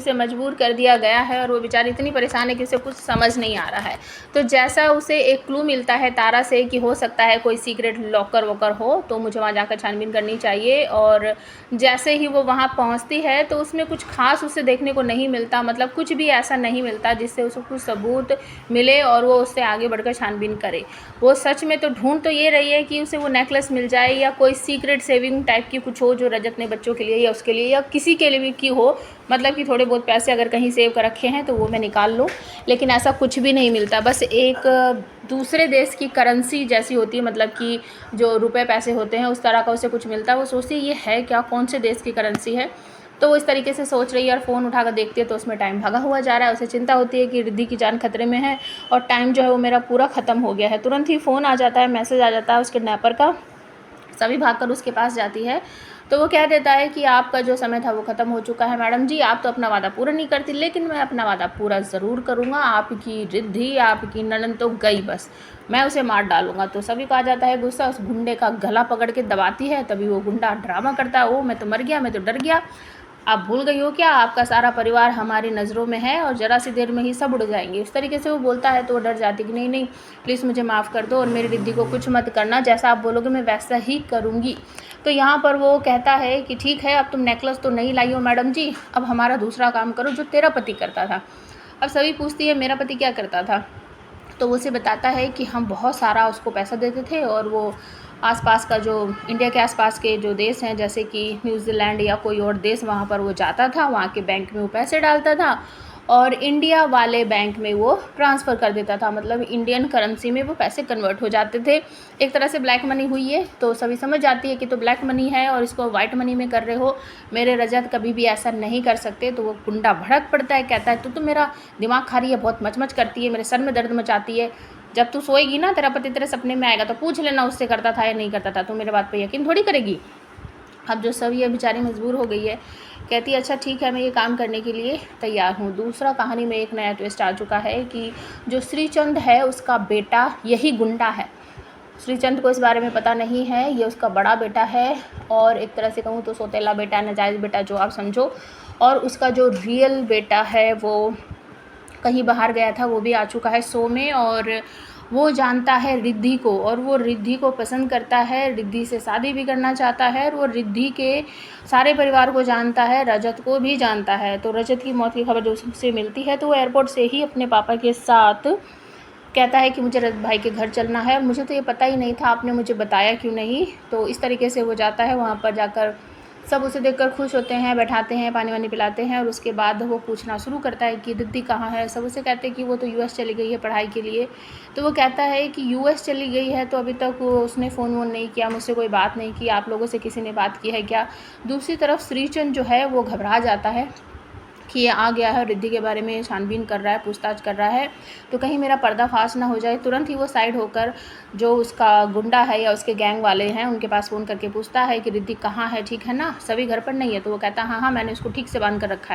उसे मजबूर कर दिया गया है और वो बेचारी इतनी परेशान है कि उसे कुछ समझ नहीं आ रहा है। तो जैसा उसे एक क्लू मिलता है तारा से कि हो सकता है कोई सीक्रेट लॉकर वॉकर हो, तो मुझे वहाँ जाकर छानबीन करनी चाहिए। और जैसे ही वो वहाँ पहुँचती है तो उसमें कुछ ख़ास उसे देखने को नहीं मिलता, मतलब कुछ भी ऐसा नहीं मिलता जिससे उसको कुछ सबूत मिले और वो उससे आगे बढ़कर छानबीन करे। वो सच में तो ढूंढ तो ये रही है कि उसे वो नेकलेस मिल जाए या कोई सीक्रेट सेविंग टाइप की कुछ हो जो रजत ने बच्चों के लिए या उसके लिए या किसी के लिए भी की हो, मतलब कि थोड़े बहुत पैसे अगर कहीं सेव कर रखे हैं तो वो मैं निकाल लूँ। लेकिन ऐसा कुछ भी नहीं मिलता, बस एक दूसरे देश की करेंसी जैसी होती है, मतलब कि जो रुपए पैसे होते हैं उस तरह का उसे कुछ मिलता है। वो सोचती है ये है क्या, कौन से देश की करेंसी है, तो वो इस तरीके से सोच रही है और फ़ोन उठाकर देखती है तो उसमें टाइम भागा हुआ जा रहा है। उसे चिंता होती है कि रिद्धि की जान खतरे में है और टाइम जो है वो मेरा पूरा ख़त्म हो गया है। तुरंत ही फ़ोन आ जाता है, मैसेज आ जाता है उस किडनैपर का। सभी भागकर उसके पास जाती है तो वो कह देता है कि आपका जो समय था वो ख़त्म हो चुका है मैडम जी, आप तो अपना वादा पूरा नहीं करती, लेकिन मैं अपना वादा पूरा ज़रूर करूँगा। आपकी रिद्धि, आपकी ननद तो गई, बस मैं उसे मार डालूँगा। तो सभी को आ जाता है गुस्सा, उस गुंडे का गला पकड़ के दबाती है। तभी वो गुंडा ड्रामा करता है, ओह मैं तो मर गया, मैं तो डर गया, आप भूल गई हो क्या, आपका सारा परिवार हमारी नज़रों में है और ज़रा सी देर में ही सब उड़ जाएंगे। इस तरीके से वो बोलता है तो वो डर जाती कि नहीं नहीं प्लीज़ मुझे माफ़ कर दो और मेरी रिद्धि को कुछ मत करना, जैसा आप बोलोगे मैं वैसा ही करूँगी। तो यहाँ पर वो कहता है कि ठीक है, अब तुम नेकलेस तो नहीं लाई हो मैडम जी, अब हमारा दूसरा काम करो जो तेरा पति करता था। अब सभी पूछती है मेरा पति क्या करता था, तो वो उसे बताता है कि हम बहुत सारा उसको पैसा देते थे और वो आसपास का जो इंडिया के आसपास के जो देश हैं जैसे कि न्यूजीलैंड या कोई और देश, वहाँ पर वो जाता था, वहाँ के बैंक में वो पैसे डालता था और इंडिया वाले बैंक में वो ट्रांसफ़र कर देता था, मतलब इंडियन करेंसी में वो पैसे कन्वर्ट हो जाते थे। एक तरह से ब्लैक मनी हुई है। तो सभी समझ जाती है कि तो ब्लैक मनी है और इसको वाइट मनी में कर रहे हो, मेरे रजत कभी भी ऐसा नहीं कर सकते। तो वो गुंडा भड़क पड़ता है, कहता है तो मेरा दिमाग खा रही है, बहुत मचमच करती है, मेरे सर में दर्द मचाती है, जब तू सोएगी ना तेरा पति तेरे सपने में आएगा तो पूछ लेना उससे करता था या नहीं करता था, तो मेरे बात पे यकीन थोड़ी करेगी। अब जो सब ये बेचारी मजबूर हो गई है, कहती है अच्छा ठीक है मैं ये काम करने के लिए तैयार हूँ। दूसरा कहानी में एक नया ट्विस्ट आ चुका है कि जो श्रीचंद है उसका बेटा यही गुंडा है। श्रीचंद को इस बारे में पता नहीं है, ये उसका बड़ा बेटा है और एक तरह से कहूँ तो सौतेला बेटा, नाजायज़ बेटा जो आप समझो। और उसका जो रियल बेटा है वो कहीं बाहर गया था, वो भी आ चुका है शो में और वो जानता है रिद्धि को और वो रिद्धि को पसंद करता है, रिद्धि से शादी भी करना चाहता है और वो रिद्धि के सारे परिवार को जानता है, रजत को भी जानता है। तो रजत की मौत की खबर जो उससे मिलती है तो वो एयरपोर्ट से ही अपने पापा के साथ कहता है कि मुझे रजत भाई के घर चलना है और मुझे तो ये पता ही नहीं था, आपने मुझे बताया क्यों नहीं। तो इस तरीके से वो जाता है, वहाँ पर जाकर सब उसे देखकर खुश होते हैं, बैठाते हैं, पानी वानी पिलाते हैं और उसके बाद वो पूछना शुरू करता है कि रिद्धि कहाँ है। सब उसे कहते हैं कि वो तो यूएस चली गई है पढ़ाई के लिए। तो वो कहता है कि यूएस चली गई है तो अभी तक उसने फ़ोन वोन नहीं किया, मुझसे कोई बात नहीं की, आप लोगों से किसी ने बात की है क्या। दूसरी तरफ श्रीचंद जो है वो घबरा जाता है कि ये आ गया है और रिद्धि के बारे में छानबीन कर रहा है, पूछताछ कर रहा है, तो कहीं मेरा पर्दाफाश ना हो जाए। तुरंत ही वो साइड होकर जो उसका गुंडा है या उसके गैंग वाले हैं उनके पास फ़ोन करके पूछता है कि रिद्धि कहाँ है, ठीक है ना, सभी घर पर नहीं है। तो वो कहता है हाँ हाँ मैंने उसको ठीक से बांध कर रखा है।